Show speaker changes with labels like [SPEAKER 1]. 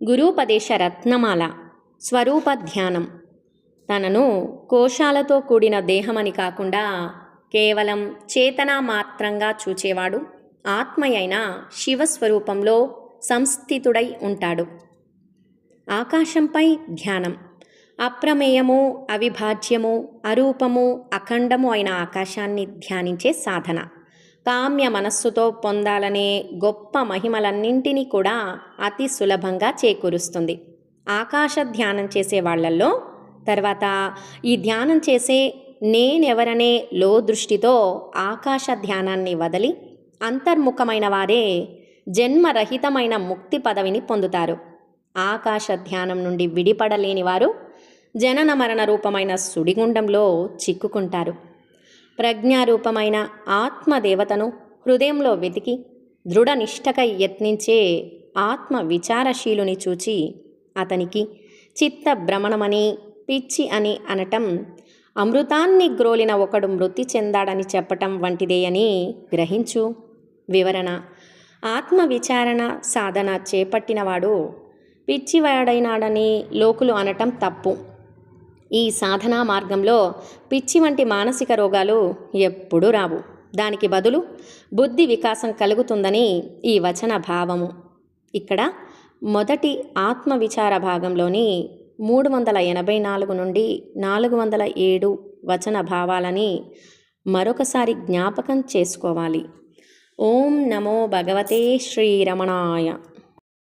[SPEAKER 1] గురూపదేశ రత్నమాల స్వరూప ధ్యానం. తనను కోశాలతో కూడిన దేహమని కాకుండా కేవలం చేతన మాత్రంగా చూచేవాడు ఆత్మయైన శివస్వరూపంలో సంస్థితుడై ఉంటాడు. ఆకాశంపై ధ్యానం. అప్రమేయము, అవిభాజ్యము, అరూపము, అఖండము అయిన ఆకాశాన్ని ధ్యానించే సాధన కామ్య మనస్సుతో పొందాలనే గొప్ప మహిమలన్నింటినీ కూడా అతి సులభంగా చేకూరుస్తుంది. ఆకాశ ధ్యానం చేసే వాళ్ళల్లో తర్వాత ఈ ధ్యానం చేసే నేనెవరనే లో దృష్టితో ఆకాశ ధ్యానాన్ని వదిలి అంతర్ముఖమైన వారే జన్మరహితమైన ముక్తి పదవిని పొందుతారు. ఆకాశ ధ్యానం నుండి విడిపడలేని వారు జనన మరణ రూపమైన సుడిగుండంలో చిక్కుకుంటారు. ప్రజ్ఞారూపమైన ఆత్మదేవతను హృదయంలో వెతికి దృఢనిష్టకై యత్నించే ఆత్మ విచారశీలుని చూచి అతనికి చిత్త భ్రమణమని, పిచ్చి అని అనటం, అమృతాన్ని గ్రోలిన ఒకడు మృతి చెందాడని చెప్పటం వంటిదే అని గ్రహించు. వివరణ: ఆత్మ విచారణ సాధన చేపట్టినవాడు పిచ్చివాడైనాడని లోకులు అనటం తప్పు. ఈ సాధనా మార్గంలో పిచ్చి వంటి మానసిక రోగాలు ఎప్పుడూ రావు. దానికి బదులు బుద్ధి వికాసం కలుగుతుందని ఈ వచన భావము. ఇక్కడ మొదటి ఆత్మవిచార భాగంలోని 384 నుండి 407 వచన భావాలని మరొకసారి జ్ఞాపకం చేసుకోవాలి. ఓం నమో భగవతే శ్రీరమణాయ.